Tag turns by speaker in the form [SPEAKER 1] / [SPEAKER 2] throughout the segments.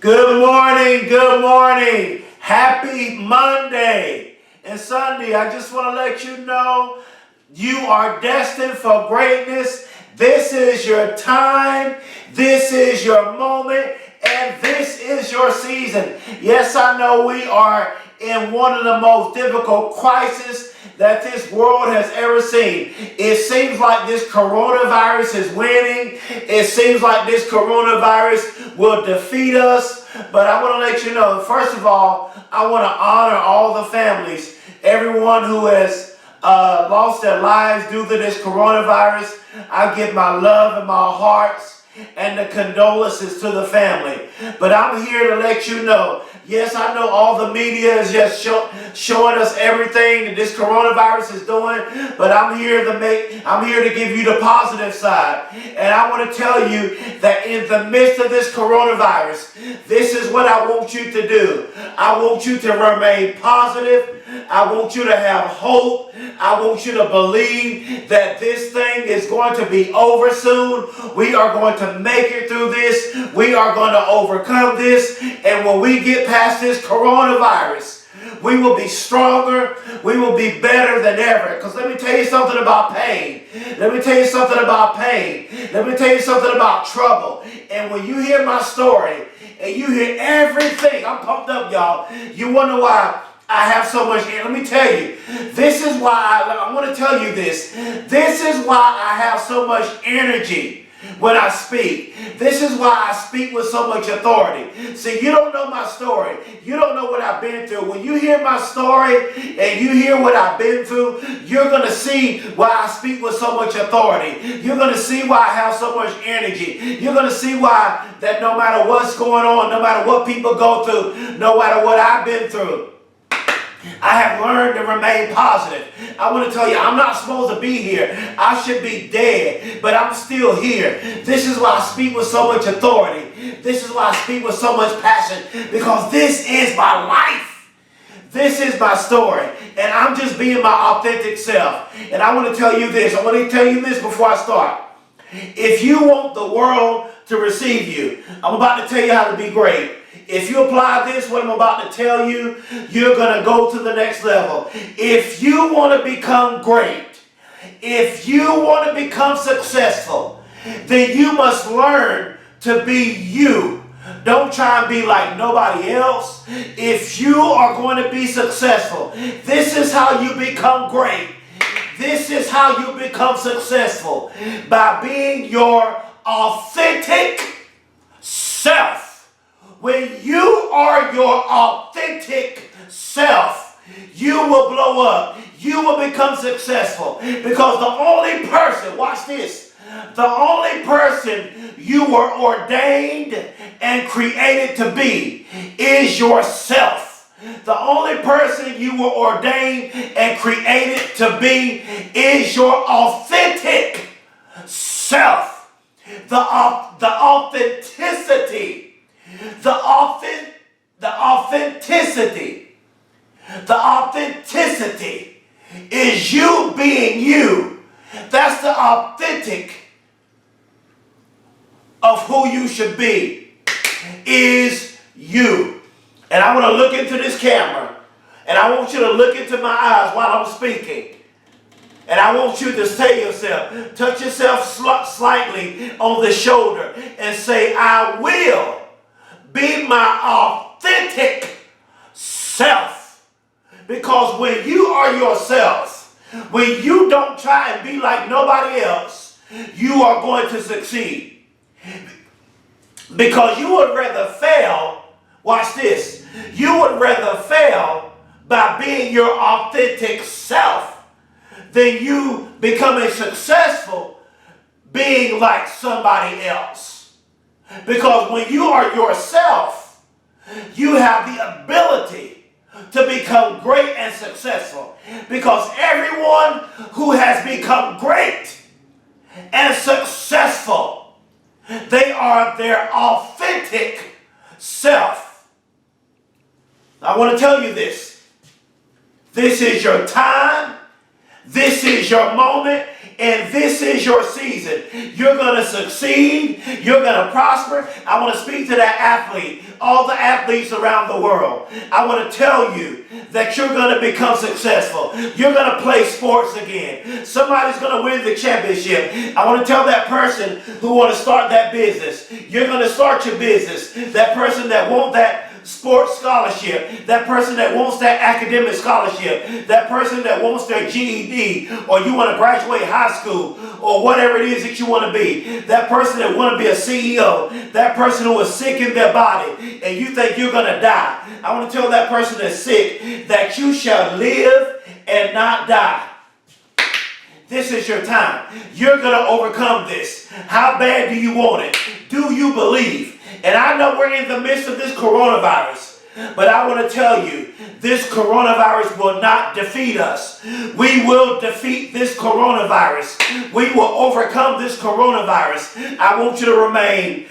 [SPEAKER 1] Good morning, good morning. Happy Monday. And Sunday, I just want to let you know you are destined for greatness. This is your time. This is your moment. And this is your season. Yes, I know we are in one of the most difficult crises that this world has ever seen. It seems like this coronavirus is winning. It seems like this coronavirus will defeat us. But I want to let you know, first of all, I want to honor all the families, everyone who has lost their lives due to this coronavirus. I give my love and my hearts and the condolences to the family. But I'm here to let you know, yes, I know all the media is just showing us everything that this coronavirus is doing, but I'm here to give you the positive side. And I want to tell you that in the midst of this coronavirus, this is what I want you to do. I want you to remain positive. I want you to have hope. I want you to believe that this thing is going to be over soon. We are going to make it through this. We are going to overcome this. And when we get past this coronavirus, we will be stronger. We will be better than ever. Because let me tell you something about pain. Let me tell you something about pain. Let me tell you something about trouble. And when you hear my story and you hear everything, I'm pumped up, y'all. You wonder why I have so much. Let me tell you, this is why I want to tell you this. This is why I have so much energy when I speak. This is why I speak with so much authority. See, you don't know my story. You don't know what I've been through. When you hear my story and you hear what I've been through, you're going to see why I speak with so much authority. You're going to see why I have so much energy. You're going to see why that no matter what's going on, no matter what people go through, no matter what I've been through, I have learned to remain positive. I want to tell you, I'm not supposed to be here. I should be dead, but I'm still here. This is why I speak with so much authority. This is why I speak with so much passion, because this is my life. This is my story, and I'm just being my authentic self. And I want to tell you this. I want to tell you this before I start. If you want the world to receive you, I'm about to tell you how to be great. If you apply this, what I'm about to tell you, you're going to go to the next level. If you want to become great, if you want to become successful, then you must learn to be you. Don't try and be like nobody else. If you are going to be successful, this is how you become great. This is how you become successful, by being your authentic self. When you are your authentic self, you will blow up. You will become successful. Because the only person, watch this, the only person you were ordained and created to be is yourself. The only person you were ordained and created to be is your authentic self. The authenticity. The authenticity is you being you. That's the authentic of who you should be, is you. And I want to look into this camera, and I want you to look into my eyes while I'm speaking. And I want you to say yourself, touch yourself slightly on the shoulder and say, I will be my authentic self. Because when you are yourself, when you don't try and be like nobody else, you are going to succeed. Because you would rather fail, watch this, you would rather fail by being your authentic self than you becoming successful being like somebody else. Because when you are yourself, you have the ability to become great and successful. Because everyone who has become great and successful, they are their authentic self. I want to tell you this. This is your time. This is your moment, and this is your season. You're going to succeed. You're going to prosper. I want to speak to that athlete, all the athletes around the world. I want to tell you that you're going to become successful. You're going to play sports again. Somebody's going to win the championship. I want to tell that person who want to start that business, you're going to start your business. That person that wants that sports scholarship, that person that wants that academic scholarship, that person that wants their GED, or you want to graduate high school, or whatever it is that you want to be, that person that want to be a CEO, that person who is sick in their body and you think you're going to die. I want to tell that person that's sick that you shall live and not die. This is your time. You're going to overcome this. How bad do you want it? Do you believe? And I know we're in the midst of this coronavirus, but I want to tell you, this coronavirus will not defeat us. We will defeat this coronavirus. We will overcome this coronavirus. I want you to remain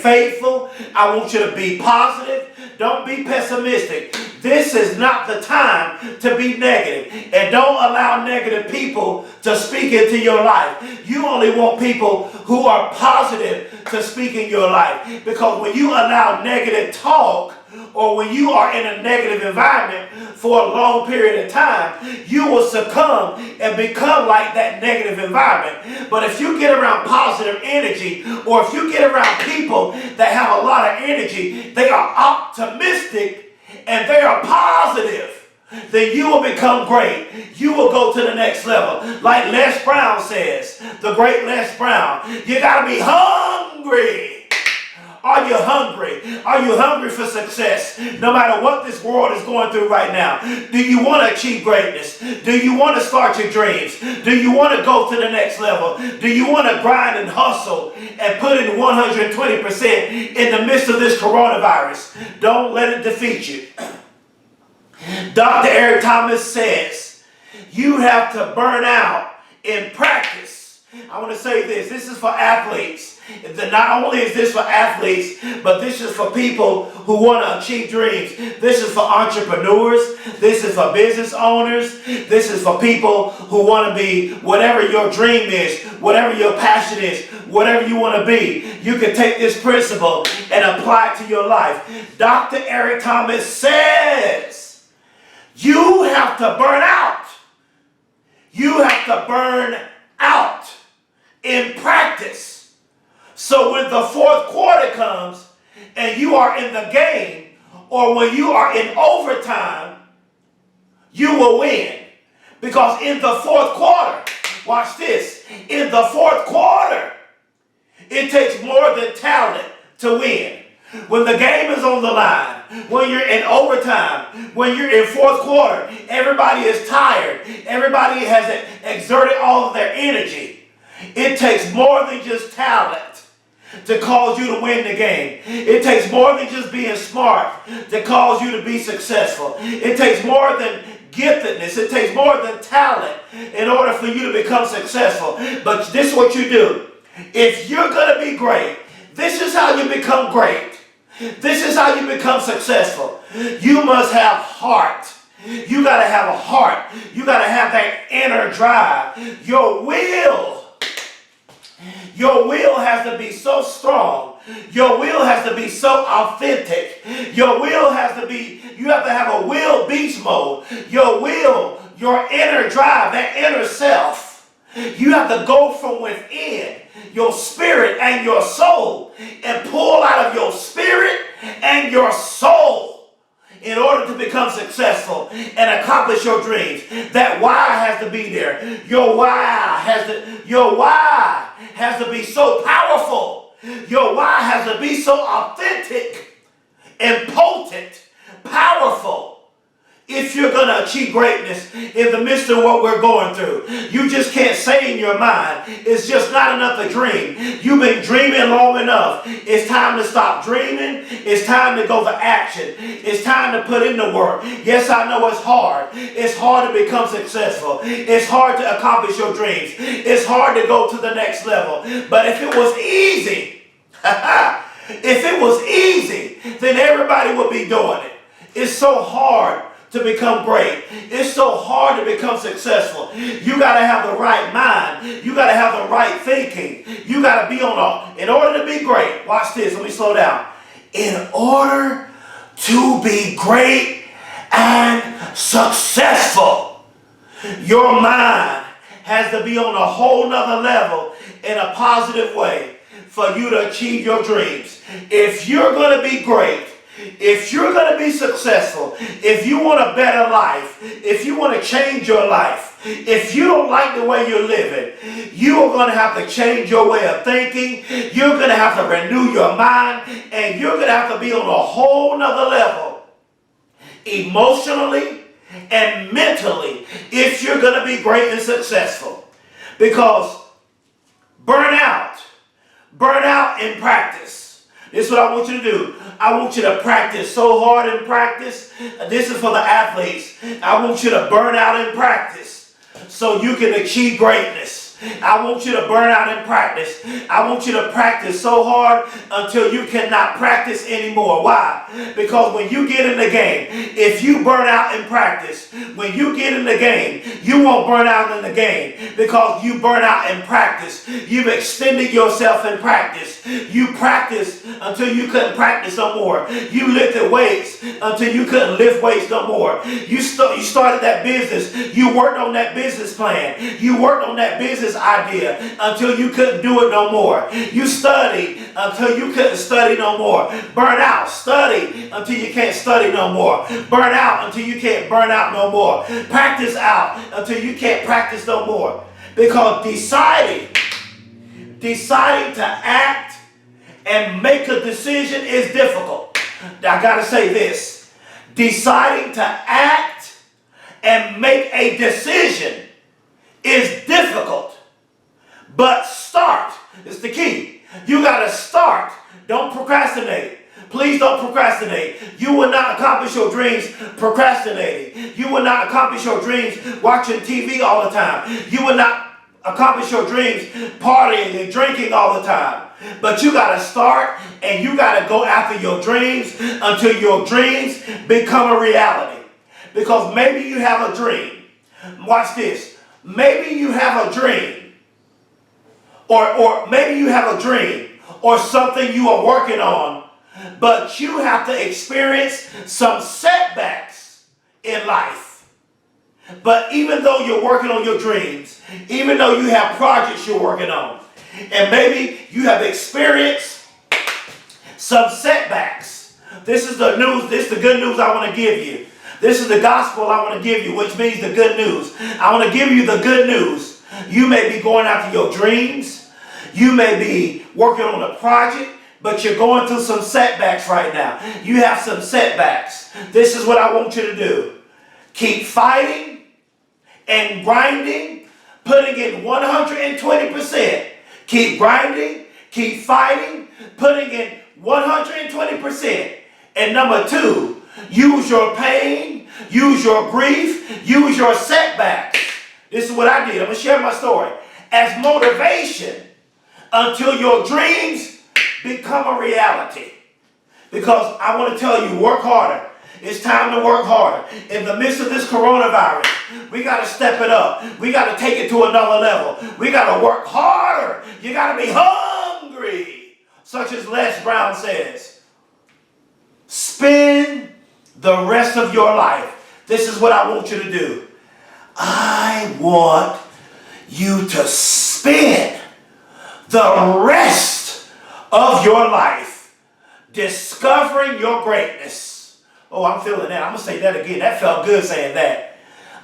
[SPEAKER 1] faithful. I want you to be positive. Don't be pessimistic. This is not the time to be negative. And don't allow negative people to speak into your life. You only want people who are positive to speak in your life. Because when you allow negative talk, or when you are in a negative environment for a long period of time, you will succumb and become like that negative environment. But if you get around positive energy, or if you get around people that have a lot of energy, they are optimistic and they are positive, then you will become great. You will go to the next level. Like Les Brown says, the great Les Brown, you got to be hungry. Are you hungry? Are you hungry for success? No matter what this world is going through right now. Do you want to achieve greatness? Do you want to start your dreams? Do you want to go to the next level? Do you want to grind and hustle and put in 120% in the midst of this coronavirus? Don't let it defeat you. Dr. Eric Thomas says, you have to burn out in practice. I want to say this. This is for athletes. Not only is this for athletes, but this is for people who want to achieve dreams. This is for entrepreneurs. This is for business owners. This is for people who want to be whatever your dream is, whatever your passion is, whatever you want to be. You can take this principle and apply it to your life. Dr. Eric Thomas says, you have to burn out. You have to burn out in practice. So when the fourth quarter comes and you are in the game, or when you are in overtime, you will win. Because in the fourth quarter, watch this, in the fourth quarter, it takes more than talent to win. When the game is on the line, when you're in overtime, when you're in fourth quarter, everybody is tired. Everybody has exerted all of their energy. It takes more than just talent to cause you to win the game. It takes more than just being smart to cause you to be successful. It takes more than giftedness. It takes more than talent in order for you to become successful. But this is what you do. If you're going to be great, this is how you become great. This is how you become successful. You must have heart. You got to have a heart. You got to have that inner drive. Your will has to be so strong. Your will has to be so authentic. Your will has to be, you have to have a will beast mode. Your will, your inner drive, that inner self. You have to go from within your spirit and your soul and pull out of your spirit and your soul in order to become successful and accomplish your dreams. That why has to be there. Your why has to be so powerful. Your why has to be so authentic and potent, powerful. If you're going to achieve greatness in the midst of what we're going through, you just can't say in your mind, it's just not enough to dream. You've been dreaming long enough. It's time to stop dreaming. It's time to go to action. It's time to put in the work. Yes, I know it's hard. It's hard to become successful. It's hard to accomplish your dreams. It's hard to go to the next level. But if it was easy, then everybody would be doing it. It's so hard to become great. It's so hard to become successful. You got to have the right mind. You got to have the right thinking. You got to be in order to be great. Watch this. Let me slow down. In order to be great and successful, your mind has to be on a whole nother level in a positive way for you to achieve your dreams. If you're going to be great, if you're going to be successful, if you want a better life, if you want to change your life, if you don't like the way you're living, you are going to have to change your way of thinking. You're going to have to renew your mind, and you're going to have to be on a whole nother level emotionally and mentally if you're going to be great and successful. Because burnout in practice. This is what I want you to do. I want you to practice so hard in practice. This is for the athletes. I want you to burn out in practice so you can achieve greatness. I want you to burn out in practice. I want you to practice so hard until you cannot practice anymore. Why? Because when you get in the game, if you burn out in practice, when you get in the game, you won't burn out in the game because you burn out in practice. You've extended yourself in practice. You practiced until you couldn't practice no more. You lifted weights until you couldn't lift weights no more. You started that business. You worked on that business plan. You worked on that business idea until you couldn't do it no more. You studied until you couldn't study no more. Burn out. Study until you can't study no more. Burn out until you can't burn out no more. Practice out until you can't practice no more. Because deciding to act and make a decision is difficult. I gotta say this. Deciding to act and make a decision is difficult. But start is the key. You got to start. Don't procrastinate. Please don't procrastinate. You will not accomplish your dreams procrastinating. You will not accomplish your dreams watching TV all the time. You will not accomplish your dreams partying and drinking all the time. But you got to start and you got to go after your dreams until your dreams become a reality. Because maybe you have a dream. Watch this. Maybe you have a dream. Or maybe you have a dream or something you are working on, but you have to experience some setbacks in life. But even though you're working on your dreams, even though you have projects you're working on, and maybe you have experienced some setbacks, this is the news, this is the good news I want to give you. This is the gospel I want to give you, which means the good news. I want to give you the good news. You may be going after your dreams. You may be working on a project, but you're going through some setbacks right now. You have some setbacks. This is what I want you to do. Keep fighting and grinding, putting in 120%. Keep grinding, keep fighting, putting in 120%. And number two, use your pain, use your grief, use your setbacks. This is what I did. I'm going to share my story. As motivation until your dreams become a reality. Because I want to tell you, work harder. It's time to work harder. In the midst of this coronavirus, we got to step it up. We got to take it to another level. We got to work harder. You got to be hungry. Such as Les Brown says. Spend the rest of your life. This is what I want you to do. I want you to spend the rest of your life discovering your greatness. Oh, I'm feeling that. I'm going to say that again. That felt good saying that.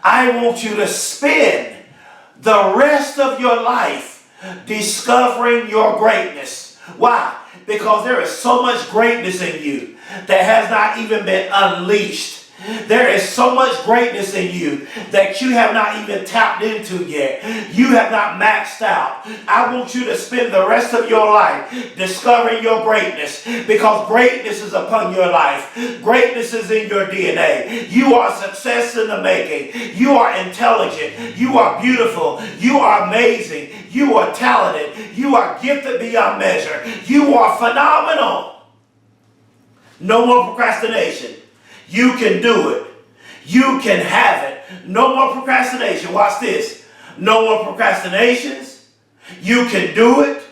[SPEAKER 1] I want you to spend the rest of your life discovering your greatness. Why? Because there is so much greatness in you that has not even been unleashed. There is so much greatness in you that you have not even tapped into yet. You have not maxed out. I want you to spend the rest of your life discovering your greatness, because greatness is upon your life. Greatness is in your DNA. You are success in the making. You are intelligent. You are beautiful. You are amazing. You are talented. You are gifted beyond measure. You are phenomenal. No more procrastination. You can do it. You can have it. No more procrastination. Watch this. No more procrastinations. You can do it.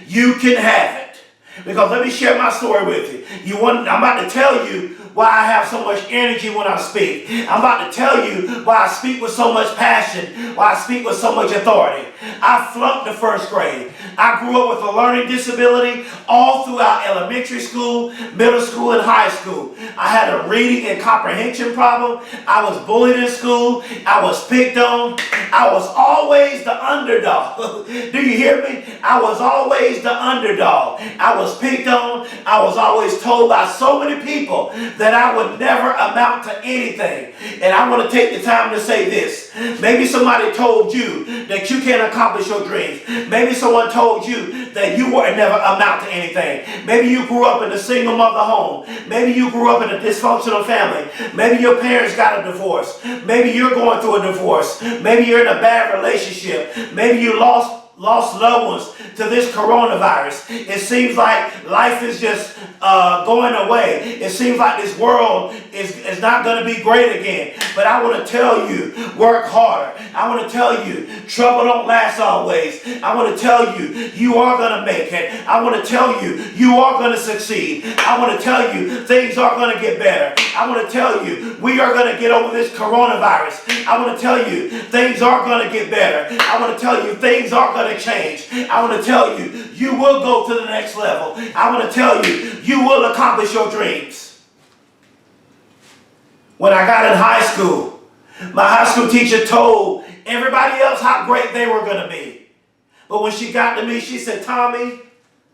[SPEAKER 1] You can have it. Because let me share my story with you. I'm about to tell you why I have so much energy when I speak. I'm about to tell you why I speak with so much passion, why I speak with so much authority. I flunked the first grade. I grew up with a learning disability all throughout elementary school, middle school, and high school. I had a reading and comprehension problem. I was bullied in school. I was picked on. I was always the underdog. Do you hear me? I was always the underdog. I was picked on. I was always told by so many people that I would never amount to anything. And I want to take the time to say this. Maybe somebody told you that you can't accomplish your dreams. Maybe someone told you that you would never amount to anything. Maybe you grew up in a single mother home. Maybe you grew up in a dysfunctional family. Maybe your parents got a divorce. Maybe you're going through a divorce. Maybe you're in a bad relationship. Maybe you lost loved ones to this coronavirus. It seems like life is just going away. It seems like this world is not going to be great again. But I want to tell you, work harder. I want to tell you, trouble don't last always. I want to tell you, you are going to make it. I want to tell you, you are going to succeed. I want to tell you, things are going to get better. I want to tell you, we are going to get over this coronavirus. I want to tell you, things are going to get better. I want to tell you, things are going to change. I want to tell you, you will go to the next level. I want to tell you, you will accomplish your dreams. When I got in high school, my high school teacher told everybody else how great they were going to be. But when she got to me, she said, Tommy,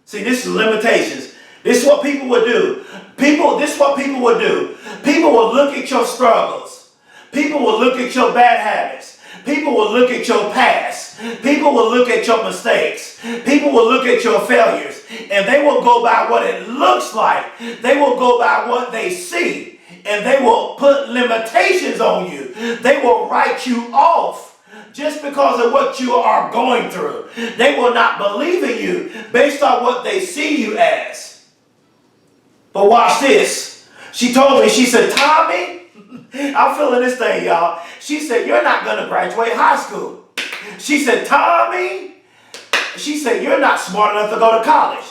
[SPEAKER 1] see, this is limitations. This is what people would do. This is what people would do. People will look at your struggles. People will look at your bad habits. People will look at your past. People will look at your mistakes. People will look at your failures. And they will go by what it looks like. They will go by what they see. And they will put limitations on you. They will write you off just because of what you are going through. They will not believe in you based on what they see you as. But watch this. She told me, she said, Tommy, I'm feeling this thing, y'all. She said, you're not going to graduate high school. She said, Tommy, she said, you're not smart enough to go to college.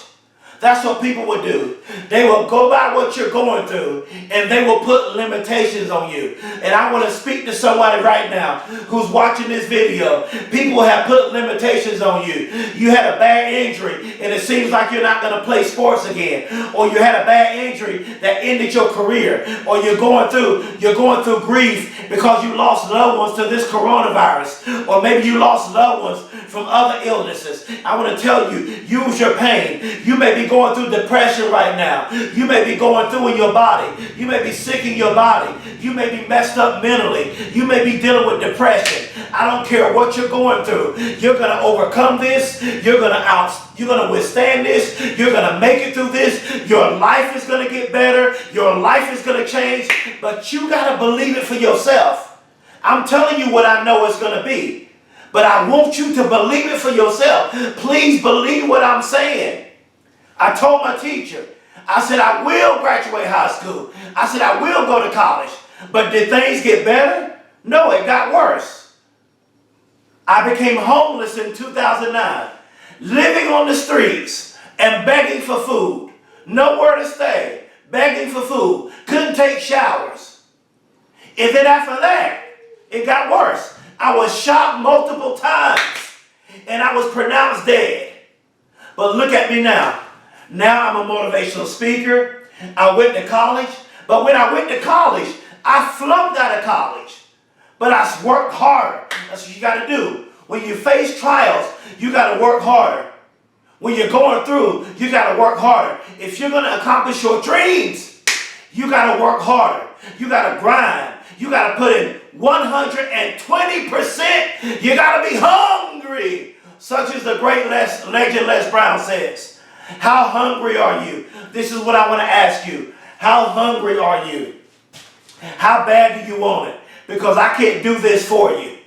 [SPEAKER 1] That's what people would do. They will go by what you're going through, and they will put limitations on you. And I want to speak to somebody right now who's watching this video. People have put limitations on you. You had a bad injury, and it seems like you're not going to play sports again. Or you had a bad injury that ended your career. Or you're going through grief because you lost loved ones to this coronavirus. Or maybe you lost loved ones from other illnesses. I want to tell you, use your pain. You may be going through depression right now. You may be going through in your body. You may be sick in your body. You may be messed up mentally. You may be dealing with depression. I don't care what you're going through. You're going to overcome this. You're going to withstand this. You're going to make it through this. Your life is going to get better. Your life is going to change. But you got to believe it for yourself. I'm telling you what I know it's going to be. But I want you to believe it for yourself. Please believe what I'm saying. I told my teacher, I said, I will graduate high school. I said, I will go to college. But did things get better? No, it got worse. I became homeless in 2009, living on the streets and begging for food. Nowhere to stay, begging for food. Couldn't take showers. And then after that, it got worse. I was shot multiple times and I was pronounced dead. But look at me now. Now I'm a motivational speaker. I went to college. But when I went to college, I flunked out of college. But I worked harder. That's what you got to do. When you face trials, you got to work harder. When you're going through, you got to work harder. If you're going to accomplish your dreams, you got to work harder. You got to grind. You got to put in 120%. You got to be hungry. Such as the great legend Les Brown says. How hungry are you? This is what I want to ask you. How hungry are you? How bad do you want it? Because I can't do this for you.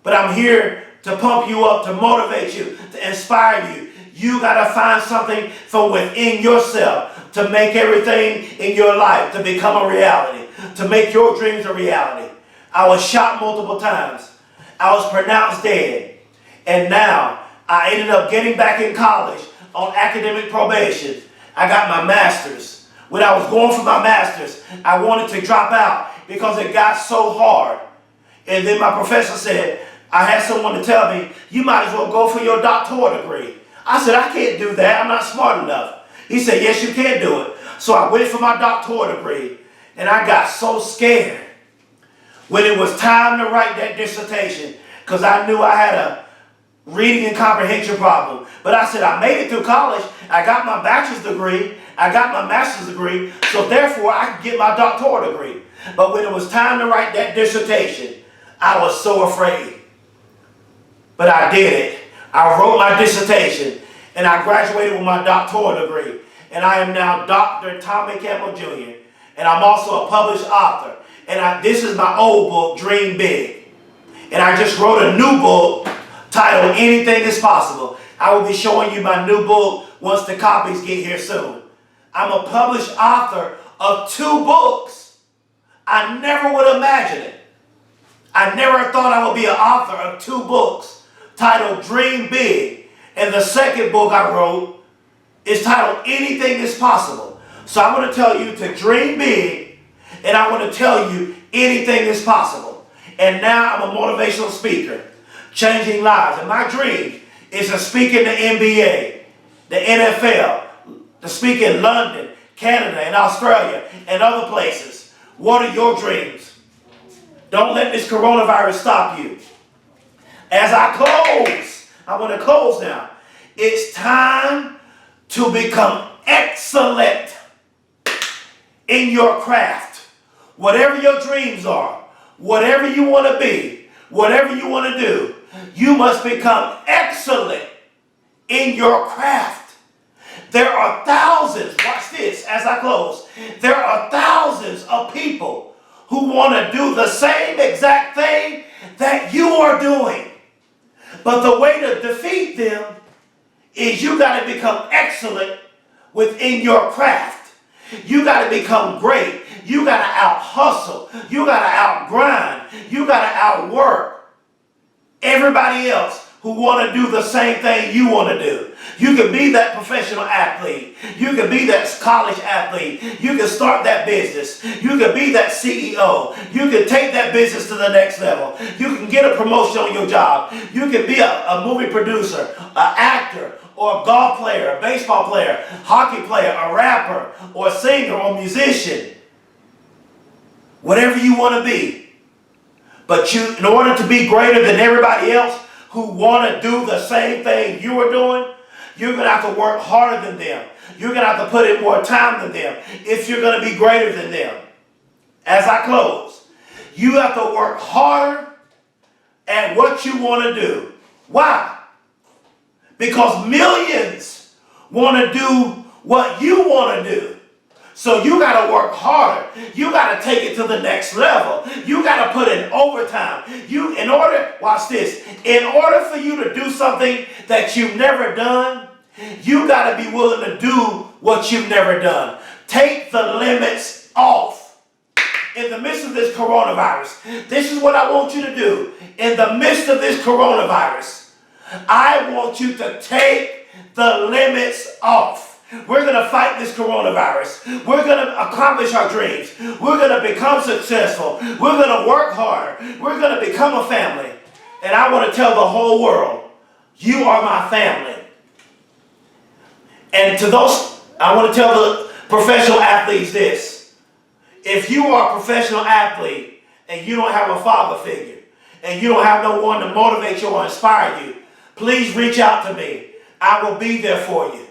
[SPEAKER 1] But I'm here to pump you up, to motivate you, to inspire you. You got to find something from within yourself to make everything in your life to become a reality. to make your dreams a reality. I was shot multiple times. I was pronounced dead. And now I ended up getting back in college on academic probation. I got my master's. When I was going for my master's, I wanted to drop out because it got so hard. And then my professor said, I had someone to tell me, you might as well go for your doctoral degree. I said, I can't do that. I'm not smart enough. He said, yes, you can do it. So I went for my doctoral degree, and I got so scared when it was time to write that dissertation because I knew I had a reading and comprehension problem. But I said, I made it through college. I got my bachelor's degree. I got my master's degree. So therefore, I could get my doctoral degree. But when it was time to write that dissertation, I was so afraid. But I did it. I wrote my dissertation, and I graduated with my doctoral degree. And I am now Dr. Tommy Campbell Jr., and I'm also a published author. And this is my old book, Dream Big. And I just wrote a new book titled Anything is Possible. I will be showing you my new book once the copies get here soon. I'm a published author of 2 books. I never would imagine it. I never thought I would be an author of 2 books titled Dream Big. And the second book I wrote is titled Anything is Possible. So I want to tell you to dream big, and I want to tell you anything is possible. And now I'm a motivational speaker, changing lives. And my dream is to speak in the NBA, the NFL, to speak in London, Canada, and Australia, and other places. What are your dreams? Don't let this coronavirus stop you. As I close, I want to close now. It's time to become excellent in your craft. Whatever your dreams are, whatever you want to be, whatever you want to do, you must become excellent in your craft. There are thousands, watch this as I close, there are thousands of people who want to do the same exact thing that you are doing. But the way to defeat them is you got to become excellent within your craft. You got to become great. You got to out-hustle. You got to out-grind. You got to outwork everybody else who want to do the same thing you want to do. You can be that professional athlete. You can be that college athlete. You can start that business. You can be that CEO. You can take that business to the next level. You can get a promotion on your job. You can be a movie producer, an actor, or a golf player, a baseball player, hockey player, a rapper, or a singer, or a musician. Whatever you want to be. But in order to be greater than everybody else who want to do the same thing you are doing, you're going to have to work harder than them. You're going to have to put in more time than them if you're going to be greater than them. As I close, you have to work harder at what you want to do. Why? Because millions want to do what you want to do. So you got to work harder. You got to take it to the next level. You got to put in overtime. Watch this, in order for you to do something that you've never done, you got to be willing to do what you've never done. Take the limits off. In the midst of this coronavirus, this is what I want you to do. In the midst of this coronavirus, I want you to take the limits off. We're going to fight this coronavirus. We're going to accomplish our dreams. We're going to become successful. We're going to work hard. We're going to become a family. And I want to tell the whole world, you are my family. And to those, I want to tell the professional athletes this. If you are a professional athlete and you don't have a father figure and you don't have no one to motivate you or inspire you, please reach out to me. I will be there for you.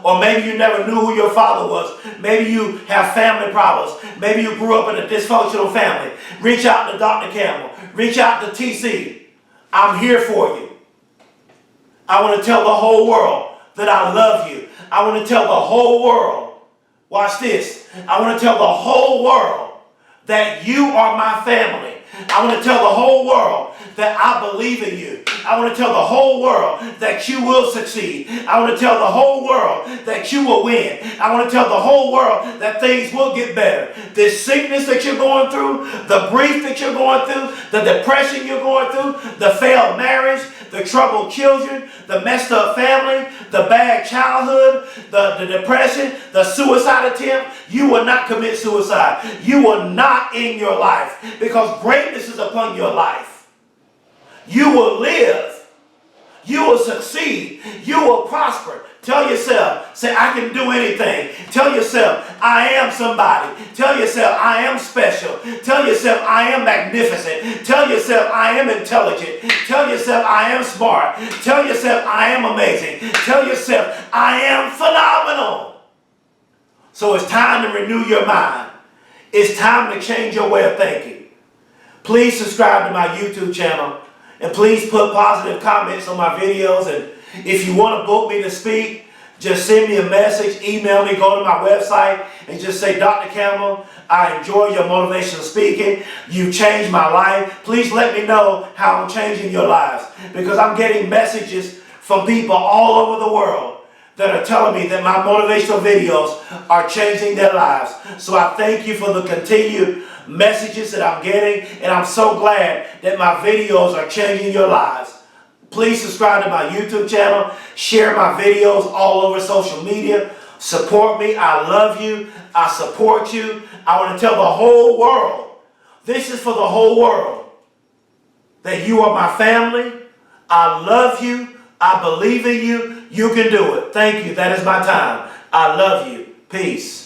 [SPEAKER 1] Or maybe you never knew who your father was. Maybe you have family problems. Maybe you grew up in a dysfunctional family. Reach out to Dr. Campbell. Reach out to TC. I'm here for you. I want to tell the whole world that I love you. I want to tell the whole world, watch this, I want to tell the whole world that you are my family. I want to tell the whole world that I believe in you. I want to tell the whole world that you will succeed. I want to tell the whole world that you will win. I want to tell the whole world that things will get better. This sickness that you're going through, the grief that you're going through, the depression you're going through, the failed marriage, the troubled children, the messed up family, the bad childhood, the depression, the suicide attempt, you will not commit suicide. You will not end your life, because greatness is upon your life. You will live. You will succeed. You will prosper. Tell yourself, say, I can do anything. Tell yourself, I am somebody. Tell yourself, I am special. Tell yourself, I am magnificent. Tell yourself, I am intelligent. Tell yourself, I am smart. Tell yourself, I am amazing. Tell yourself, I am phenomenal. So it's time to renew your mind. It's time to change your way of thinking. Please subscribe to my YouTube channel. And please put positive comments on my videos. And if you want to book me to speak, just send me a message, email me, go to my website, and just say, Dr. Campbell, I enjoy your motivational speaking. You changed my life. Please let me know how I'm changing your lives, because I'm getting messages from people all over the world that are telling me that my motivational videos are changing their lives. So I thank you for the continued messages that I'm getting, and I'm so glad that my videos are changing your lives. Please subscribe to my YouTube channel, share my videos all over social media, support me. I love you. I support you. I want to tell the whole world, this is for the whole world, that you are my family. I love you. I believe in you. You can do it. Thank you. That is my time. I love you. Peace.